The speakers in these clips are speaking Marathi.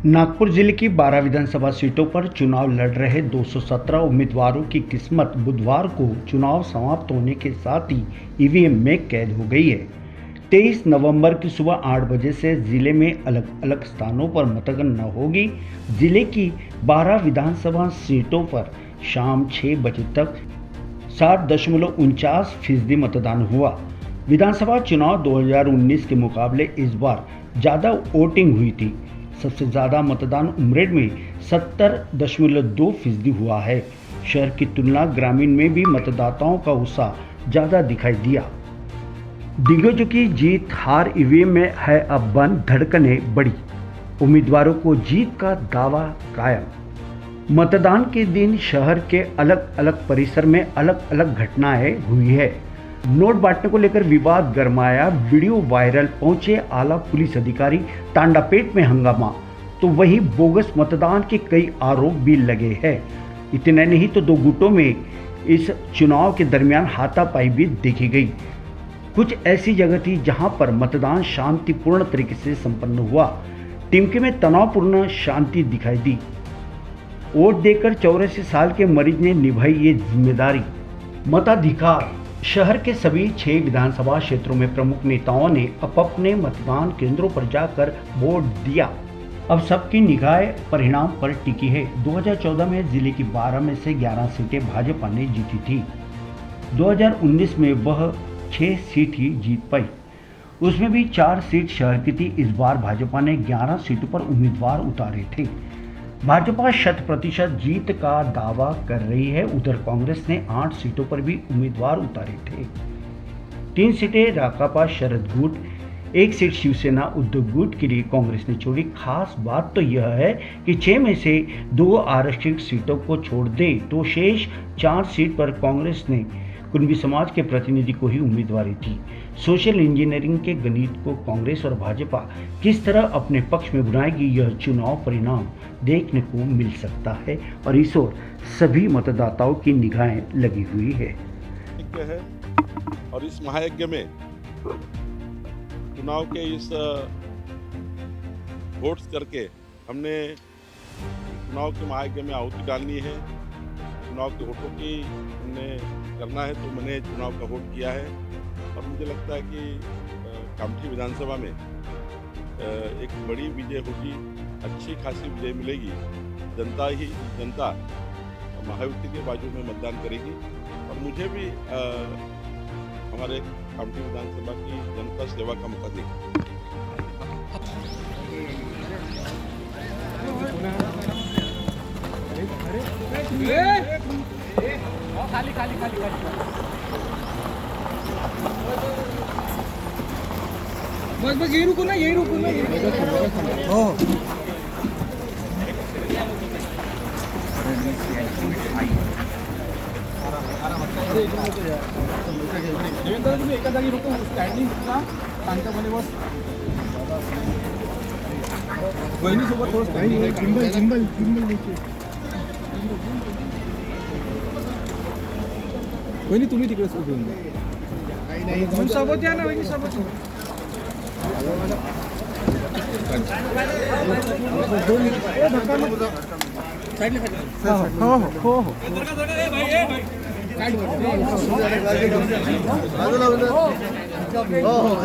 नागपुर जिले की 12 विधानसभा सीटों पर चुनाव लड़ रहे 217 उम्मीदवारों की किस्मत बुधवार को चुनाव समाप्त होने के साथ ही ईवीएम में कैद हो गई है। 23 नवंबर की सुबह 8 बजे से जिले में अलग अलग स्थानों पर मतगणना होगी। जिले की 12 विधानसभा सीटों पर शाम 6 बजे तक 60.49% मतदान हुआ। विधानसभा चुनाव 2019 के मुकाबले इस बार ज़्यादा वोटिंग हुई थी। सबसे ज़्यादा मतदान उमरेड में 70.2% हुआ है। शहर की तुलना ग्रामीण में भी मतदाताओं का उत्साह ज़्यादा दिखाई दिया। दिग्गजों की जीत हार ईवीएम में है अब बंद, धड़कनें बढ़ी। उम्मीदवारों को जीत का दावा कायम। मतदान के दिन शहर के अलग अलग परिसर में अलग अलग घटनाएं हुई है। नोट बांटने को लेकर विवाद गरमाया, वीडियो वायरल, पहुंचे आला पुलिस अधिकारी, तांडापेट में हंगामा। तो वहीं बोगस मतदान के कई आरोप भी लगे हैं। इतना नहीं तो दो गुटों में इस चुनाव के दरमियान हाथापाई भी देखी गई। कुछ ऐसी जगह थी जहां पर मतदान शांतिपूर्ण तरीके से संपन्न हुआ। टिमके में तनावपूर्ण शांति दिखाई दी। वोट देकर 84 साल के मरीज ने निभाई ये जिम्मेदारी। मताधिकार। शहर के सभी 6 विधानसभा क्षेत्रों में प्रमुख नेताओं ने अपने मतदान केंद्रों पर जाकर वोट दिया। अब सबकी निगाहें परिणाम पर टिकी है। 2014 में जिले की 12 में से 11 सीटें भाजपा ने जीती थी। 2019 में वह 6 सीट ही जीत पाई, उसमें भी 4 सीट शहर की थी। इस बार भाजपा ने 11 सीटों पर उम्मीदवार उतारे थे। भाजपा 100% जीत का दावा कर रही है। उधर कांग्रेस ने 8 सीटों पर भी उम्मीदवार उतारे थे। 3 सीटें राकापा शरद गुट, 1 सीट शिवसेना उद्धव गुट के लिए कांग्रेस ने छोड़ी। खास बात तो यह है कि 6 में से 2 आरक्षित सीटों को छोड़ दे तो शेष 4 सीट पर कांग्रेस ने कुणबी समाज के प्रतिनिधि को ही उम्मीदवारी दी। सोशल इंजीनियरिंग के गणित को कांग्रेस और भाजपा किस तरह अपने पक्ष में बनाएगी, यह चुनाव परिणाम देखने को मिल सकता है। और इस ओर सभी मतदाताओं की निगाहें लगी हुई है। और इस महायज्ञ में चुनाव के इस वोट्स करके हमने चुनाव के महायज्ञ में आहुति डालनी है। चुनाव के वोटों की हमने करना है, तो मैंने चुनाव का वोट किया है। और मुझे लगता है कि कामठी विधानसभा में एक बड़ी विजय होगी, अच्छी खासी विजय मिलेगी। जनता महायुति के बाजू में मतदान करेगी। और मुझे भी हमारे कामठी विधानसभा की जनता सेवा का मौका देगी। खाली बस यही रुको ना हो। देवेंद्र तुम्ही एका जागी रुको, स्टँडिंग शांतपणे बस. बहिणीसोबत थोडं स्टँडिंग वहिनी तुम्ही तिकडे घेऊन जा. सोबत या ना वहिनी सोबत. हो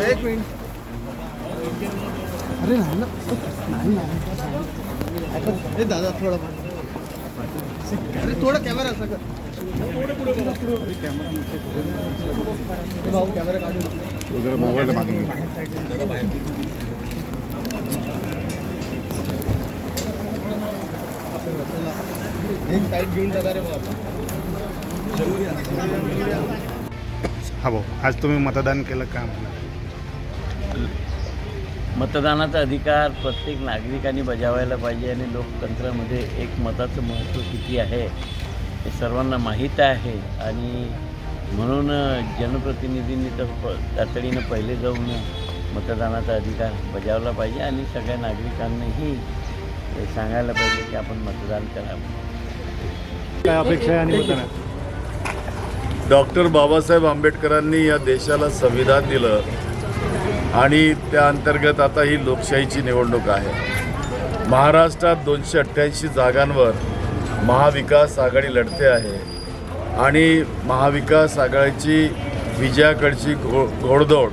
एक मिनिट. अरे नाही दादा थोडा अरे थोडा कॅमेरा असा कर. भाऊ कॅमेरा काढून मोबाईल मागून एक टाईट घेऊन जाणार रे. हा भाऊ, आज तुम्ही मतदान केलं का? मतदानाचा अधिकार प्रत्येक नागरिकांनी बजावायला पाहिजे आणि लोकतंत्रामध्ये एक मताचं महत्त्व किती आहे हे सर्वांना माहीत आहे. आणि म्हणून जनप्रतिनिधींनी तर तातडीनं पहिले जाऊन मतदानाचा अधिकार बजावला पाहिजे आणि सगळ्या नागरिकांनीही सांगायला पाहिजे की आपण मतदान करावं. काय अपेक्षा आहे आणि मतदान? डॉक्टर बाबासाहेब आंबेडकरांनी या देशाला संविधान दिलं आणि त्या अंतर्गत आता ही लोकशाहीची निवडणूक आहे. महाराष्ट्रात 288 जागांवर महाविकास आघाडी लढते आहे आणि महाविकास आघाडीची विजयाकडची घोडदौड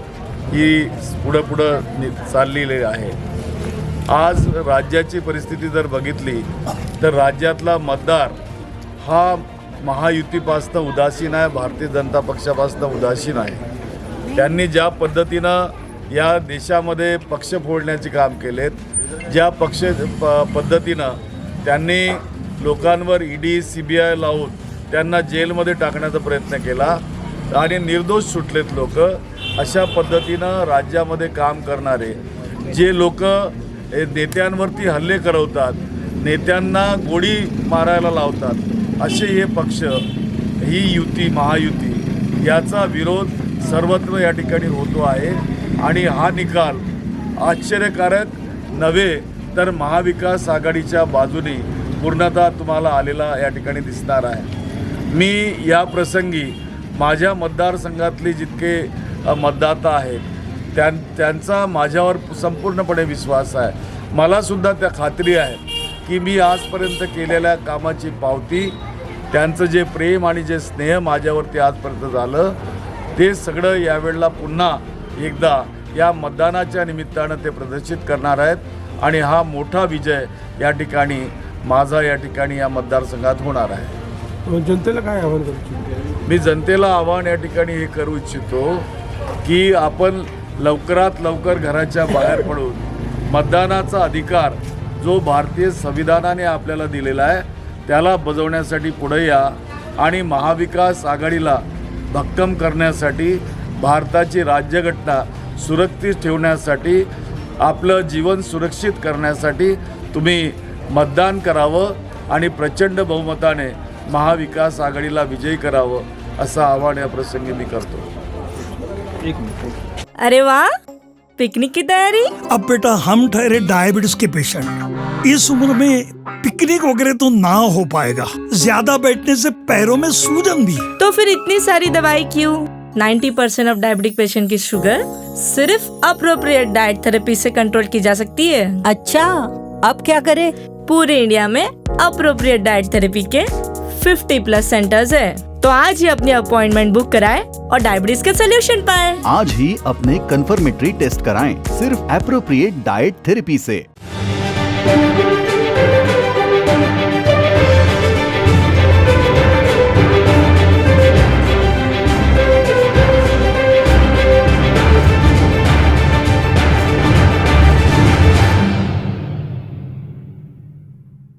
ही पुढं चाललेली आहे. आज राज्याची परिस्थिती जर बघितली तर राज्यातला मतदार हा महायुतीपासून उदासीन आहे, भारतीय जनता पक्षापासून उदासीन आहे. त्यांनी ज्या पद्धतीनं या देशामध्ये पक्ष फोडण्याचे काम केलेत, ज्या पद्धतीनं त्यांनी लोकांवर ईडी CBI लावून त्यांना जेलमध्ये टाकण्याचा प्रयत्न केला आणि निर्दोष सुटलेत लोक, अशा पद्धतीनं राज्यामध्ये काम करणारे जे लोक नेत्यांवरती हल्ले करवतात, नेत्यांना गोळी मारायला लावतात, असे हे पक्ष, ही युती महायुती याचा विरोध सर्वत्र या ठिकाणी होतो आहे. आणि हा निकाल आश्चर्यकारक नव्हे तर महाविकास आघाडीच्या बाजूने पूर्णतः तुम्हाला आलेला या ठिकाणी दिसणार आहे. मी या प्रसंगी माझ्या मतदारसंघातले जितके मतदाता आहेत त्यांचा माझ्यावर संपूर्णपणे विश्वास आहे. मलासुद्धा त्या खात्री आहे की मी आजपर्यंत केलेल्या कामाची पावती, त्यांचं जे प्रेम आणि जे स्नेह माझ्यावरती आजपर्यंत झालं ते सगळं यावेळेला पुन्हा एकदा या मतदानाच्या निमित्तानं ते प्रदर्शित करणार आहेत आणि हा मोठा विजय या ठिकाणी माझा या ठिकाणी या मतदारसंघात होणार आहे. जनतेला काय आवाहन करू इच्छितो? मी जनतेला आव्हान या ठिकाणी हे करू इच्छितो की आपण लवकरात लवकर घराच्या बाहेर पडून मतदानाचा अधिकार जो भारतीय संविधानाने आपल्याला दिलेला आहे त्याला बजावण्यासाठी पुढे या आणि महाविकास आघाडीला भक्कम करण्यासाठी, भारताची राज्यघटना सुरक्षित ठेवण्यासाठी, आपलं जीवन सुरक्षित करण्यासाठी तुम्ही मतदान करावं आणि प्रचंड बहुमताने महाविकास आघाडीला विजयी करावं असं आवाहन या प्रसंगी मी करतो. अरे वाह, पिकनिक की तैयारी? अब बेटा हम ठहरे डायबिटीज के पेशेंट, इस उम्र में पिकनिक वगैरह तो ना हो पाएगा, ज्यादा बैठने से पैरों में सूजन भी. तो फिर इतनी सारी दवाई क्यों? 90% ऑफ डायबिटिक पेशेंट की शुगर सिर्फ अप्रोप्रिएट डाइट थेरेपी से कंट्रोल की जा सकती है. अच्छा, अब क्या करें? पूरे इंडिया में अप्रोप्रिएट डाइट थेरेपी के 50+ सेंटर्स है. तो आज ही अपनी अपॉइंटमेंट बुक कराएं और डायबिटीज के सोल्यूशन पाएं. आज ही अपने कंफर्मेटरी टेस्ट कराएं सिर्फ एप्रोप्रिएट डाइट थेरेपी से.